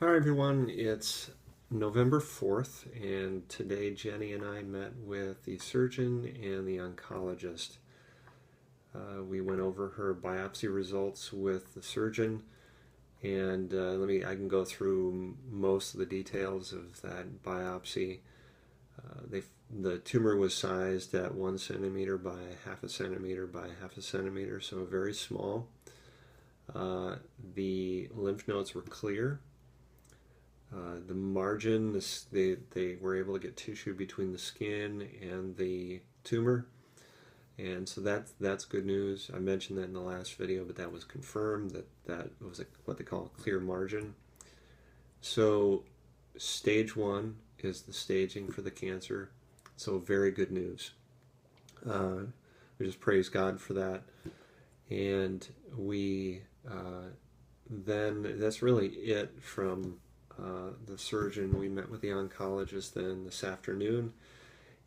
Hi everyone, it's November 4th, and today Jenny and I met with the surgeon and the oncologist. We went over her biopsy results with the surgeon, and I can go through most of the details of that biopsy. The tumor was sized at 1 centimeter by half a centimeter by half a centimeter, so very small. The lymph nodes were clear. The margin, they were able to get tissue between the skin and the tumor, and so that's good news. I mentioned that in the last video, but that was confirmed that was what they call a clear margin. So stage 1 is the staging for the cancer, so very good news. We just praise God for that, and we then that's really it from the surgeon. We met with the oncologist then this afternoon,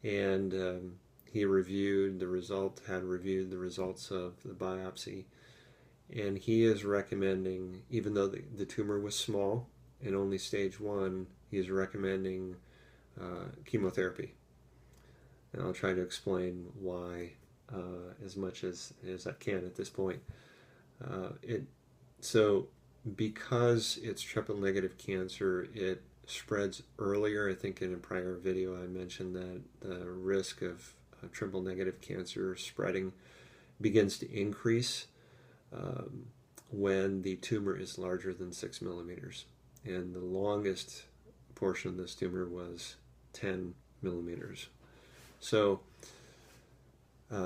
and he had reviewed the results of the biopsy, and he is recommending, even though the tumor was small and only stage 1, he is recommending chemotherapy. And I'll try to explain why as much as I can at this point. So because it's triple negative cancer, it spreads earlier. I think in a prior video I mentioned that the risk of triple negative cancer spreading begins to increase when the tumor is larger than 6 millimeters. And the longest portion of this tumor was 10 millimeters. So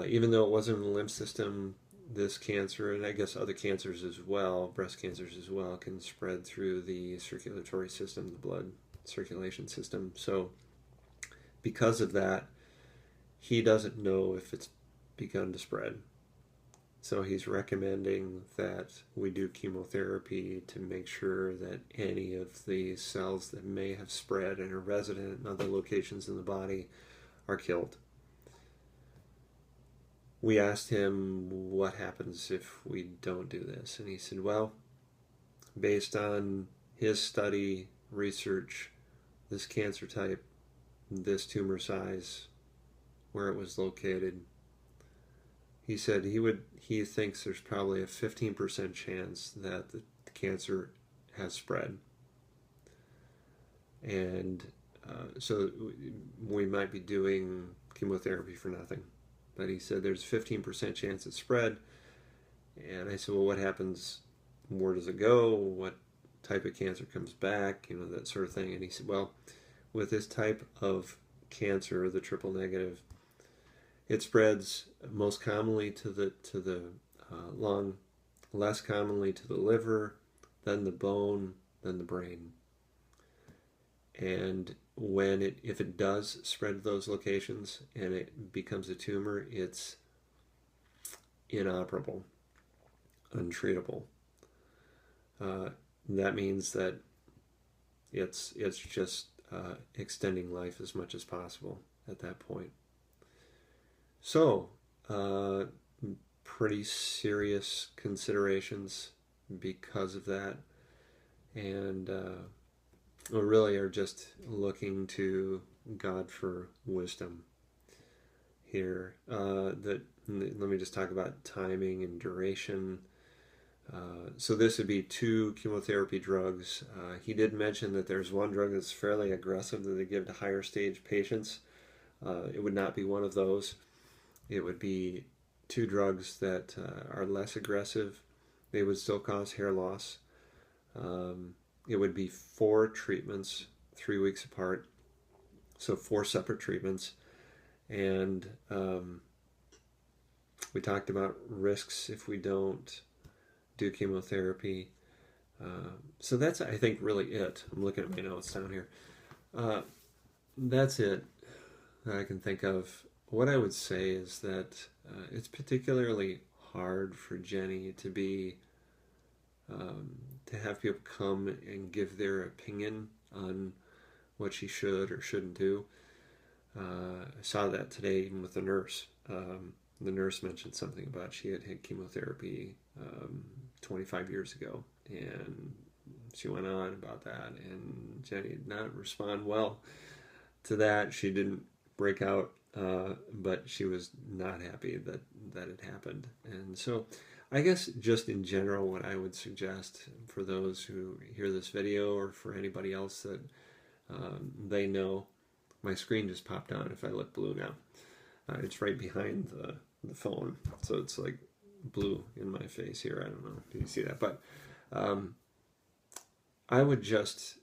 even though it wasn't in the lymph system, this cancer, and I guess other cancers as well, breast cancers as well, can spread through the circulatory system, the blood circulation system. So because of that, he doesn't know if it's begun to spread. So he's recommending that we do chemotherapy to make sure that any of the cells that may have spread and are resident in other locations in the body are killed. We asked him what happens if we don't do this, and he said, well, based on his study, research, this cancer type, this tumor size, where it was located, he said he thinks there's probably a 15% chance that the cancer has spread. And so we might be doing chemotherapy for nothing. But he said there's a 15% chance it spread. And I said, well, what happens? Where does it go? What type of cancer comes back? You know, that sort of thing. And he said, well, with this type of cancer, the triple negative, it spreads most commonly to the lung, less commonly to the liver, then the bone, then the brain. And if it does spread to those locations and it becomes a tumor, it's inoperable, untreatable. That means that it's just extending life as much as possible at that point. So, pretty serious considerations because of that, and we really are just looking to God for wisdom here. Let me just talk about timing and duration. So this would be 2 chemotherapy drugs. He did mention that there's one drug that's fairly aggressive that they give to higher stage patients. It would not be one of those. It would be 2 drugs that are less aggressive. They would still cause hair loss. It would be 4 treatments, 3 weeks apart. So 4 separate treatments. And we talked about risks if we don't do chemotherapy. So that's, I think, really it. I'm looking at my notes down here. That's it that I can think of. What I would say is that it's particularly hard for Jenny to have people come and give their opinion on what she should or shouldn't do. I saw that today even with the nurse. The nurse mentioned something about she had chemotherapy 25 years ago, and she went on about that, and Jenny did not respond well to that. She didn't break out, but she was not happy that it happened. And so I guess just in general, what I would suggest for those who hear this video, or for anybody else that they know, my screen just popped on if I look blue now. It's right behind the phone, so it's like blue in my face here. I don't know if you see that, but I would just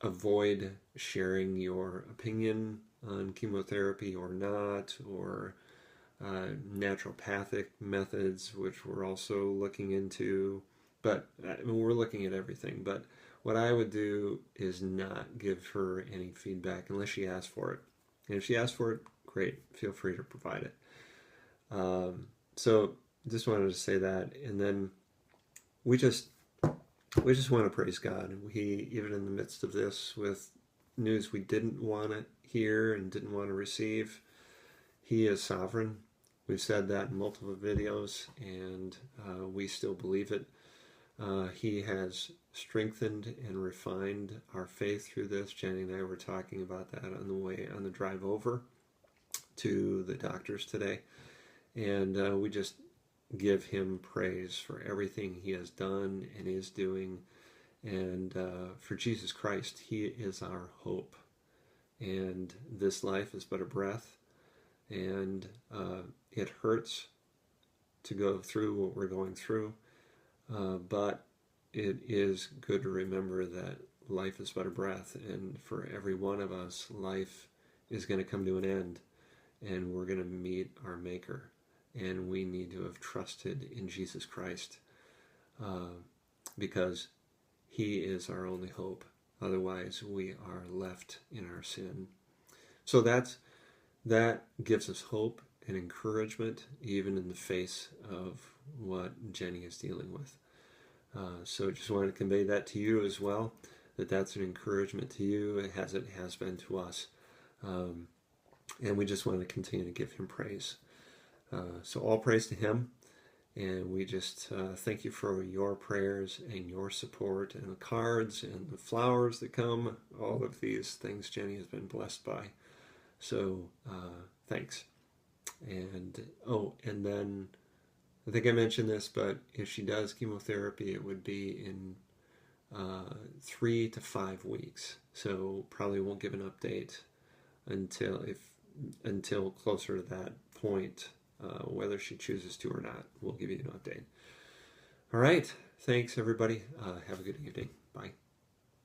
avoid sharing your opinion on chemotherapy or not, or naturopathic methods, which we're also looking into. But we're looking at everything. But what I would do is not give her any feedback unless she asks for it. And if she asks for it, great. Feel free to provide it. So just wanted to say that. And then we just want to praise God. He, even in the midst of this, with news we didn't want to hear and didn't want to receive, He is sovereign. We've said that in multiple videos, and we still believe it. He has strengthened and refined our faith through this. Jenny and I were talking about that on the drive over to the doctors today, and we just give Him praise for everything He has done and is doing, and for Jesus Christ. He is our hope, and this life is but a breath, and it hurts to go through what we're going through, but it is good to remember that life is but a breath, and for every one of us, life is going to come to an end, and we're going to meet our Maker, and we need to have trusted in Jesus Christ, because He is our only hope. Otherwise, we are left in our sin. So that gives us hope and encouragement, even in the face of what Jenny is dealing with. So just wanted to convey that to you as well, that's an encouragement to you, as it has been to us. And we just want to continue to give Him praise. So all praise to Him, and we just thank you for your prayers and your support, and the cards and the flowers that come. All of these things Jenny has been blessed by. So thanks. And and then I think I mentioned this, but if she does chemotherapy, it would be in 3 to 5 weeks. So probably won't give an update until closer to that point. Whether she chooses to or not, we'll give you an update. All right. Thanks, everybody. Have a good evening. Bye.